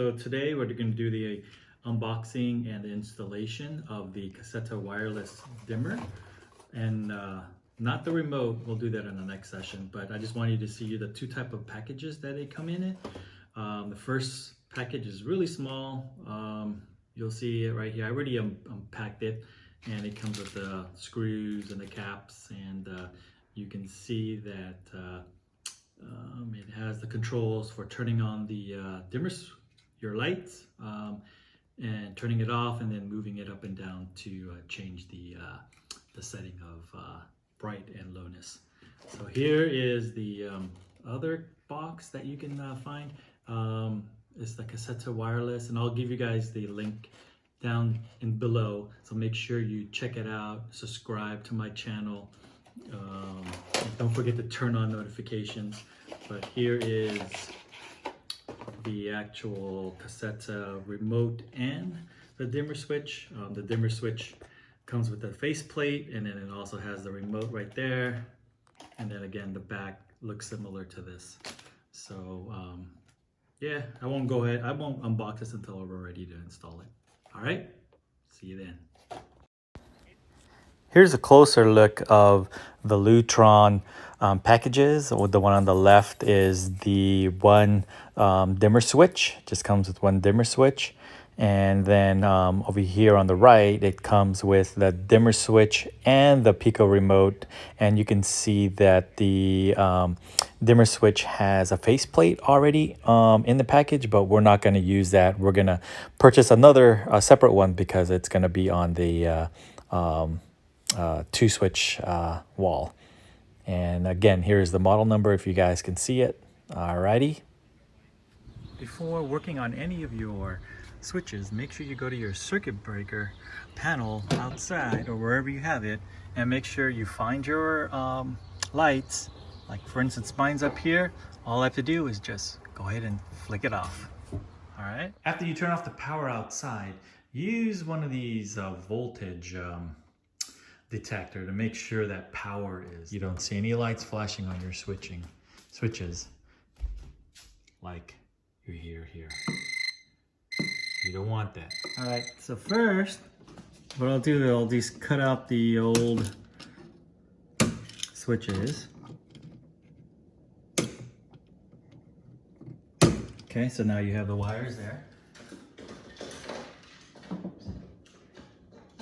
So today we're going to do the unboxing and the installation of the Caseta wireless dimmer, and not the remote. We'll do that in the next session, but I just wanted to see the two type of packages that they come in. The first package is really small. You'll see it right here. I already unpacked it, and it comes with the screws and the caps, and you can see that it has the controls for turning on the dimmers, your lights, and turning it off, and then moving it up and down to change the setting of bright and lowness. So here is the other box that you can find. It's the Caseta wireless, and I'll give you guys the link down in below, so make sure you check it out, subscribe to my channel, and don't forget to turn on notifications. But here is the actual Caseta remote and the dimmer switch. The dimmer switch comes with the faceplate, and then it also has the remote right there, and then again the back looks similar to this. So yeah, I won't unbox this until we're ready to install it. All right, see you then. Here's a closer look of the Lutron packages. The one on the left is the one dimmer switch. Just comes with one dimmer switch. And then over here on the right, it comes with the dimmer switch and the Pico remote. And you can see that the dimmer switch has a faceplate already in the package, but we're not going to use that. We're going to purchase another separate one because it's going to be on the two switch wall. And again, here's the model number if you guys can see it. Alrighty. Before working on any of your switches, make sure you go to your circuit breaker panel outside or wherever you have it, and make sure you find your lights. Like for instance, mine's up here. All I have to do is just go ahead and flick it off. All right. After you turn off the power outside, use one of these voltage detector to make sure that power is. You don't see any lights flashing on your switches like you hear here. You don't want that. All right, so first, what I'll do is I'll just cut out the old switches. Okay, so now you have the wires there.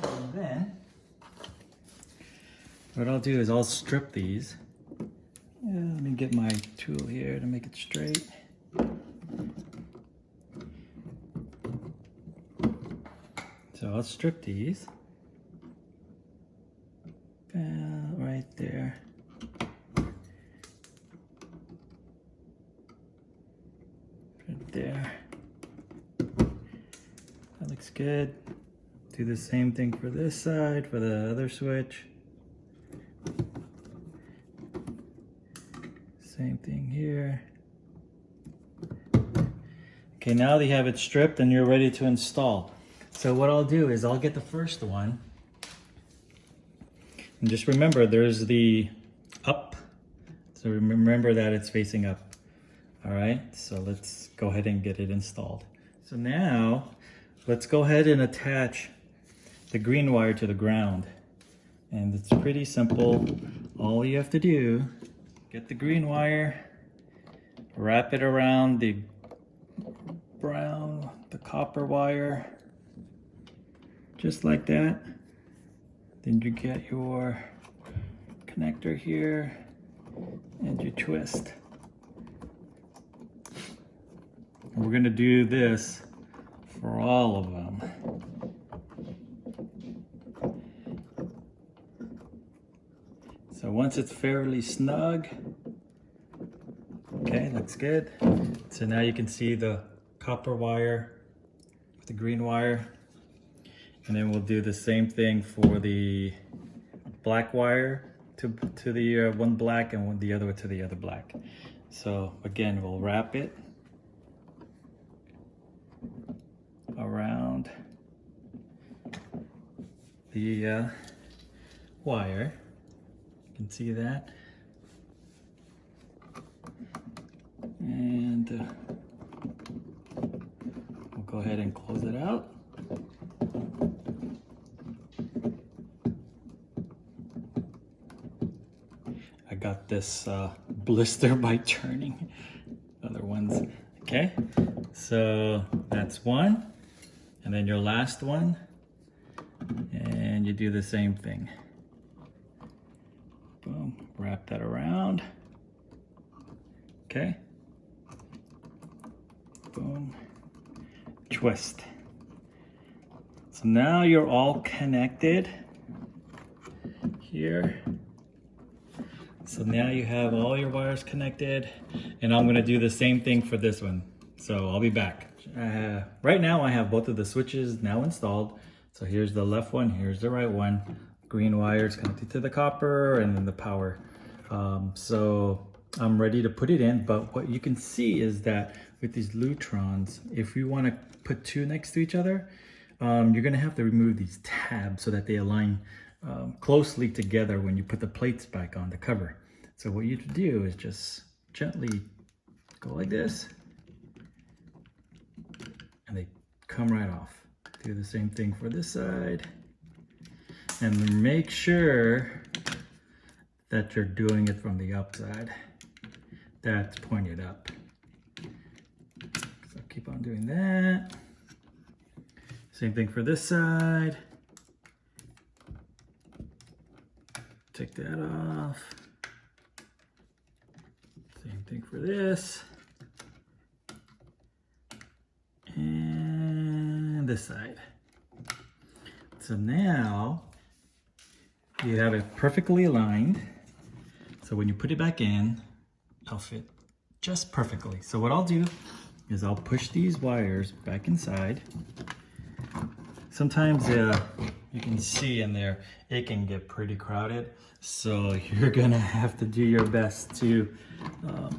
And then, what I'll do is I'll strip these. Let me get my tool here to make it straight. So I'll strip these right there. Right there. That looks good. Do the same thing for this side, for the other switch. Same thing here. Okay, now that you have it stripped and you're ready to install. So what I'll do is I'll get the first one. And just remember, there's the up. So remember that it's facing up. All right, so let's go ahead and get it installed. So now, let's go ahead and attach the green wire to the ground. And it's pretty simple. All you have to do, get the green wire, wrap it around the copper wire, just like that. Then you get your connector here and you twist. And we're gonna do this for all of them. So once it's fairly snug, okay, looks good. So now you can see the copper wire with the green wire. And then we'll do the same thing for the black wire to the one black and the other to the other black. So again, we'll wrap it around the wire. You can see that. And go ahead and close it out. I got this blister by turning other ones. Okay, so that's one, and then your last one, and you do the same thing. Boom, wrap that around. Okay, boom, twist. So now you're all connected here. So now you have all your wires connected, and I'm gonna do the same thing for this one. So I'll be back. Right now I have both of the switches now installed. So here's the left one, here's the right one. Green wires connected to the copper and then the power. So I'm ready to put it in, but what you can see is that with these Lutrons, if you wanna put two next to each other, you're gonna have to remove these tabs so that they align closely together when you put the plates back on the cover. So what you do is just gently go like this, and they come right off. Do the same thing for this side, and make sure that you're doing it from the upside that's pointed up. So keep on doing that. Same thing for this side. Take that off. Same thing for this. And this side. So now you have it perfectly aligned. So when you put it back in, it'll fit just perfectly. So what I'll do is I'll push these wires back inside. Sometimes you can see in there, it can get pretty crowded. So you're gonna have to do your best to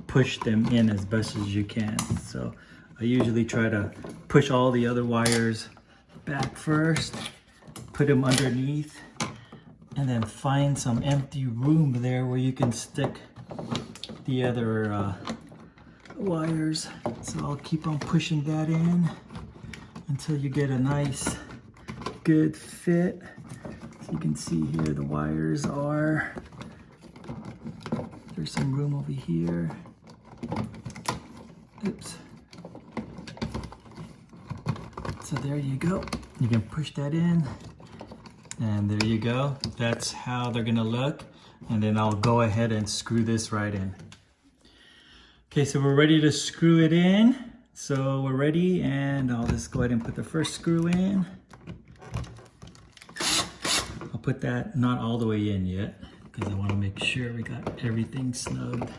push them in as best as you can. So I usually try to push all the other wires back first, put them underneath, and then find some empty room there where you can stick the other wires. So I'll keep on pushing that in until you get a nice good fit. So you can see here the wires are, there's some room over here. Oops. So there you go. You can push that in, and there you go. That's how they're gonna look. And then I'll go ahead and screw this right in. Okay, so we're ready to screw it in. So we're ready, and I'll just go ahead and put the first screw in. I'll put that not all the way in yet, because I want to make sure we got everything snugged.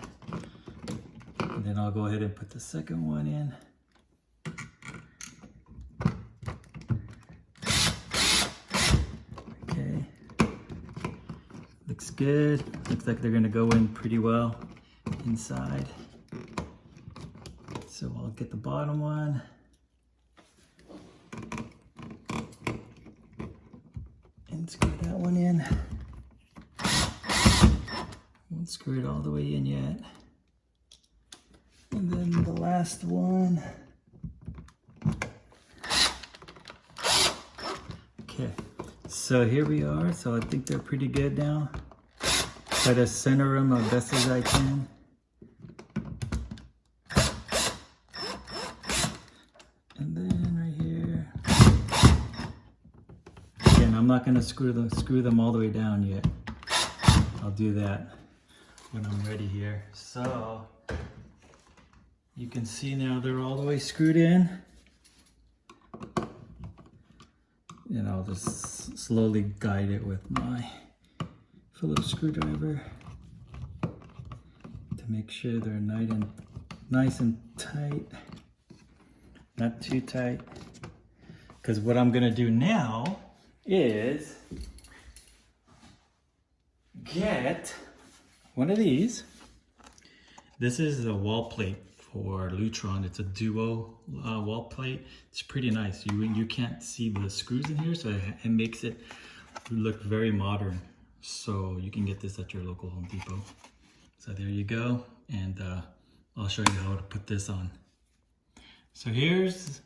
And then I'll go ahead and put the second one in. Okay, looks good. Looks like they're gonna go in pretty well inside. So I'll get the bottom one. And screw that one in. Won't screw it all the way in yet. And then the last one. Okay, so here we are. So I think they're pretty good now. Try to center them as best as I can. And then right here. Again, I'm not gonna screw them all the way down yet. I'll do that when I'm ready here. So you can see now they're all the way screwed in. And I'll just slowly guide it with my Phillips screwdriver to make sure they're nice and tight. Not too tight. Because what I'm gonna do now is get one of these. This is a wall plate for Lutron. It's a duo wall plate. It's pretty nice. You can't see the screws in here, so it makes it look very modern. So you can get this at your local Home Depot. So there you go, and I'll show you how to put this on. So here's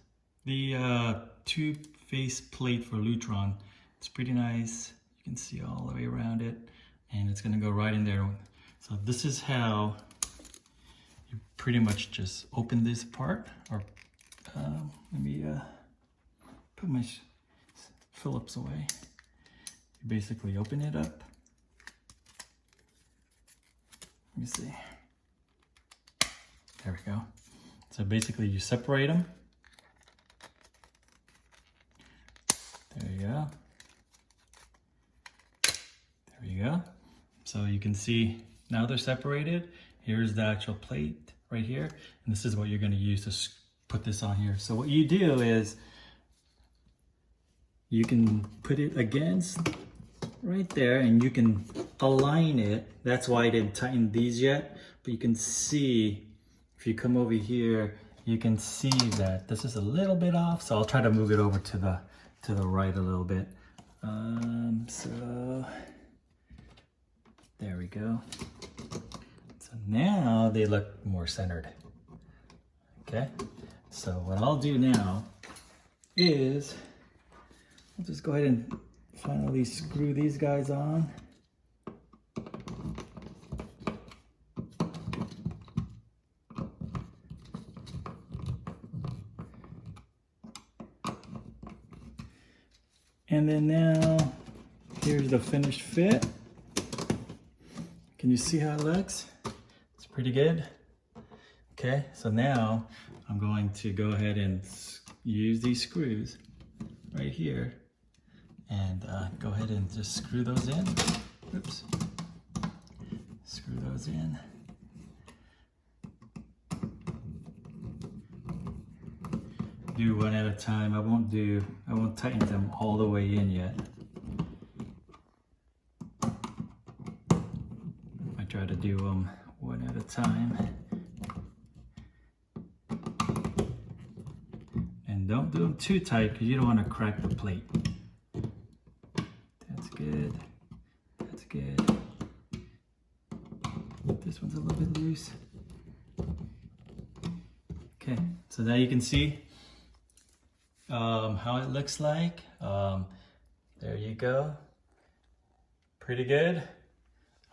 The two-face plate for Lutron. It's pretty nice. You can see all the way around it, and it's gonna go right in there. So this is how you pretty much just open this part, or let me put my Phillips away. You basically open it up. Let me see. There we go. So basically you separate them. There you go. There you go. So you can see now they're separated. Here's the actual plate right here. And this is what you're going to use to put this on here. So what you do is you can put it against right there and you can align it. That's why I didn't tighten these yet. But you can see, if you come over here, you can see that this is a little bit off. So I'll try to move it over to the right a little bit. So there we go. So now they look more centered. Okay, so what I'll do now is I'll just go ahead and finally screw these guys on. And then now, here's the finished fit. Can you see how it looks? It's pretty good. Okay, so now I'm going to go ahead and use these screws right here and go ahead and just screw those in. Oops. Screw those in. Do one at a time. I won't tighten them all the way in yet. I try to do them one at a time. And don't do them too tight because you don't want to crack the plate. That's good. That's good. This one's a little bit loose. Okay, so now you can see how it looks like. There you go. Pretty good.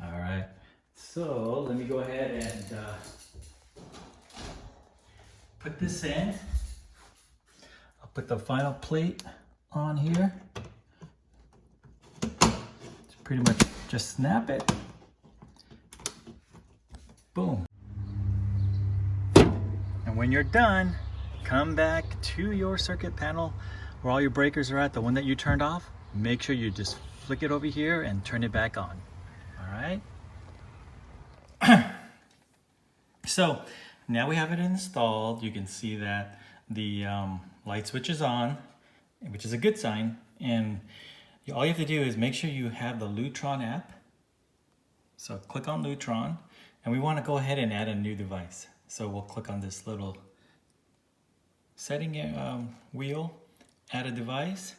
All right. So let me go ahead and put this in. I'll put the final plate on here. Just pretty much just snap it. Boom. And when you're done, come back to your circuit panel where all your breakers are at, the one that you turned off. Make sure you just flick it over here and turn it back on. All right. So now we have it installed. You can see that the light switch is on, which is a good sign. And all you have to do is make sure you have the Lutron app. So click on Lutron, and we want to go ahead and add a new device. So we'll click on this little setting wheel, add a device,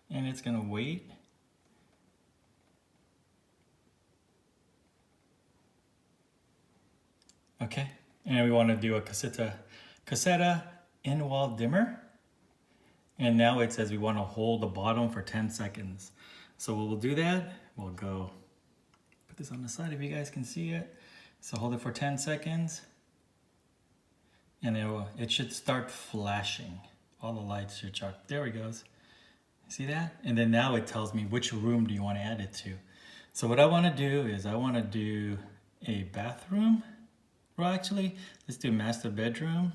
and it's gonna wait. Okay, and we want to do a Caseta in-wall dimmer. And now it says we want to hold the bottom for 10 seconds. So we'll do that. We'll go put this on the side if you guys can see it. So hold it for 10 seconds. And it should start flashing. All the lights should start. There it goes. See that? And then now it tells me which room do you want to add it to. So what I want to do is I want to do a bathroom. Well, actually, let's do master bedroom.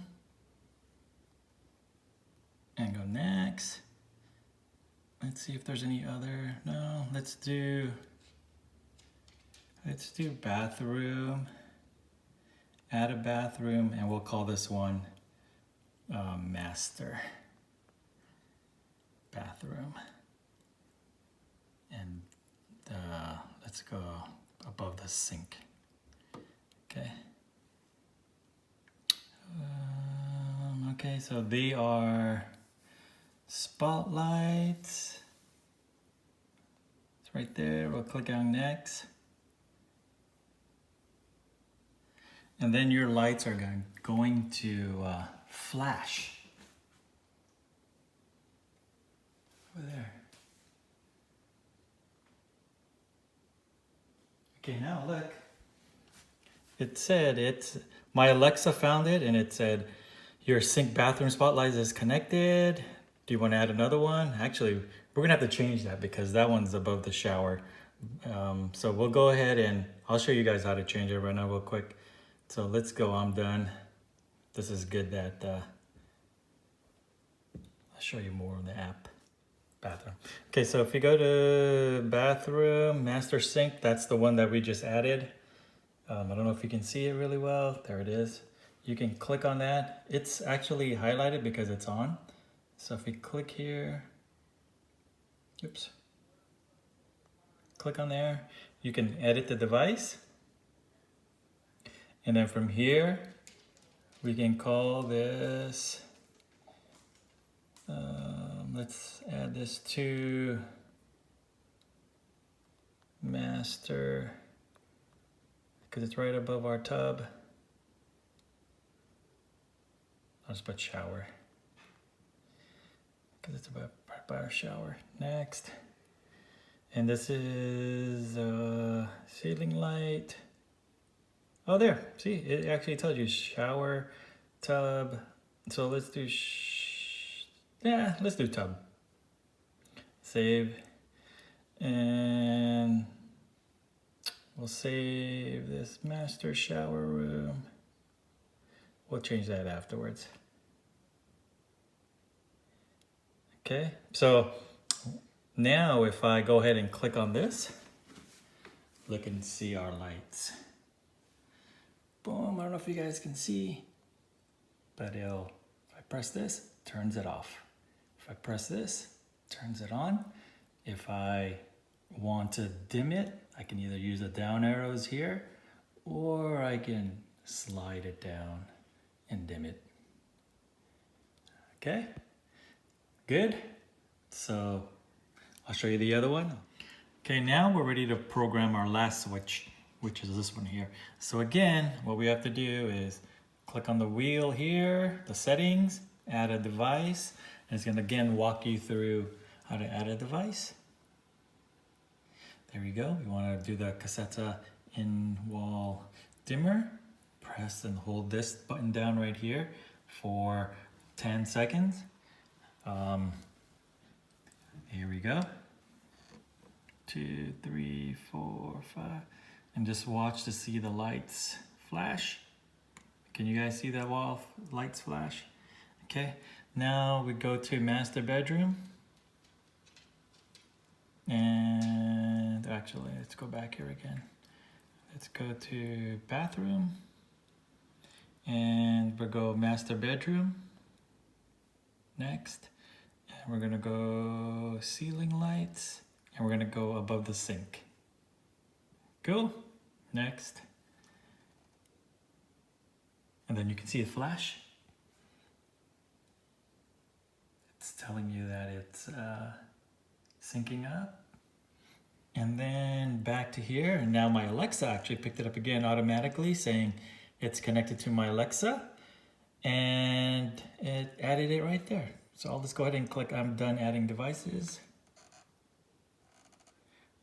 And go next. Let's see if there's any other. No, let's do bathroom. Add a bathroom, and we'll call this one master bathroom. And let's go above the sink. Okay. Okay, so they are spotlights. It's right there. We'll click on next. And then your lights are going to flash. Okay, now look. It said my Alexa found it and it said your sink bathroom spotlight is connected. Do you want to add another one? Actually, we're gonna have to change that because that one's above the shower. So we'll go ahead and I'll show you guys how to change it right now real quick. So let's go, I'm done. This is good that, I'll show you more on the app. Bathroom. Okay, so if you go to bathroom, master sink, that's the one that we just added. I don't know if you can see it really well. There it is. You can click on that. It's actually highlighted because it's on. So if we click here, oops, click on there, you can edit the device. And then from here, we can call this, let's add this to master, because it's right above our tub. I'll just put shower, because it's right by our shower. Next. And this is ceiling light. Oh, there, see, it actually tells you shower, tub. So let's do, let's do tub. Save, and we'll save this master shower room. We'll change that afterwards. Okay, so now if I go ahead and click on this, look and see our lights. Boom, I don't know if you guys can see, but if I press this, turns it off. If I press this, turns it on. If I want to dim it, I can either use the down arrows here, or I can slide it down and dim it. Okay, good. So I'll show you the other one. Okay, now we're ready to program our last switch, which is this one here. So again, what we have to do is click on the wheel here, the settings, add a device, and it's gonna again walk you through how to add a device. There you go. We wanna do the Caseta in-wall dimmer. Press and hold this button down right here for 10 seconds. Here we go. 2, 3, 4, 5. And just watch to see the lights flash. Can you guys see that wall lights flash? Okay, now we go to master bedroom. And actually, let's go back here again. Let's go to bathroom. And we'll go master bedroom. Next. And we're gonna go ceiling lights. And we're gonna go above the sink. Cool. Next. And then you can see it flash. It's telling you that it's syncing up. And then back to here. And now my Alexa actually picked it up again automatically, saying it's connected to my Alexa. And it added it right there. So I'll just go ahead and click I'm done adding devices.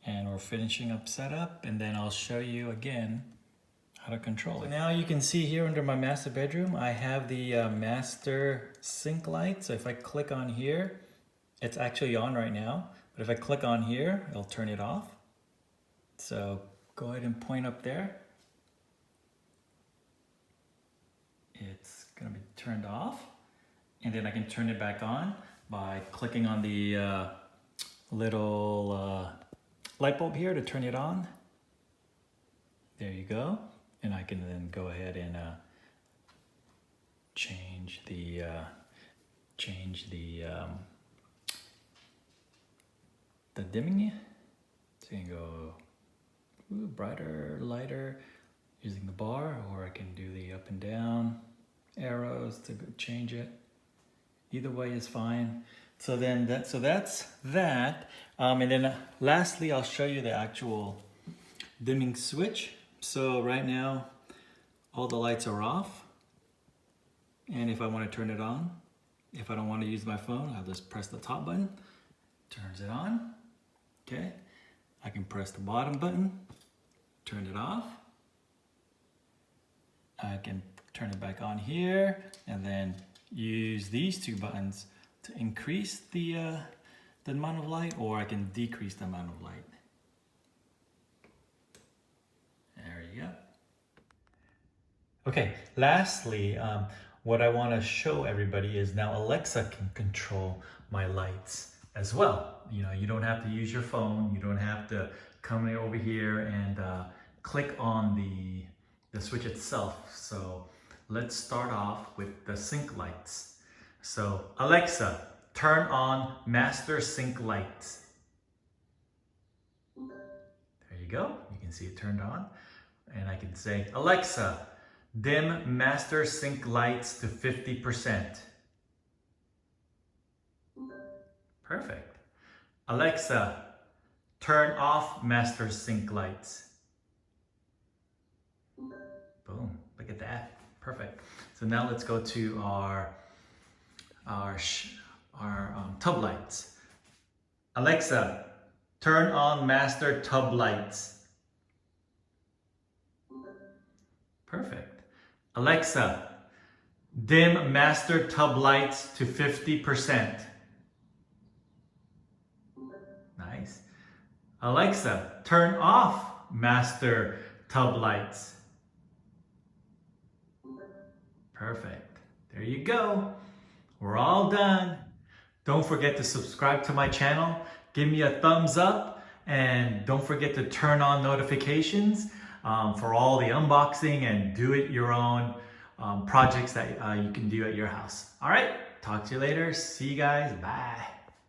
And we're finishing up setup, and then I'll show you again how to control it. So now you can see here under my master bedroom, I have the master sink light. So if I click on here, it's actually on right now. But if I click on here, it'll turn it off. So go ahead and point up there. It's gonna be turned off. And then I can turn it back on by clicking on the little light bulb here to turn it on. There you go. And I can then go ahead and change the dimming. So you can go brighter, lighter using the bar, or I can do the up and down arrows to change it. Either way is fine. So then that's that. And then lastly, I'll show you the actual dimming switch. So right now, all the lights are off. And if I want to turn it on, if I don't want to use my phone, I'll just press the top button, turns it on. Okay. I can press the bottom button, turn it off. I can turn it back on here and then use these two buttons to increase the amount of light, or I can decrease the amount of light. There you go. Okay, lastly, what I want to show everybody is now Alexa can control my lights as well. You know, you don't have to use your phone. You don't have to come over here and click on the switch itself. So let's start off with the sync lights. So Alexa, turn on master sync lights. There you go. You can see it turned on. And I can say, Alexa, dim master sync lights to 50%. Perfect. Alexa, turn off master sync lights. Boom, look at that. Perfect. So now let's go to our tub lights. Alexa, turn on master tub lights. Perfect. Alexa, dim master tub lights to 50%. Nice. Alexa, turn off master tub lights. Perfect. There you go. We're all done. Don't forget to subscribe to my channel. Give me a thumbs up, and don't forget to turn on notifications for all the unboxing and do it your own projects that you can do at your house. All right, talk to you later. See you guys. Bye.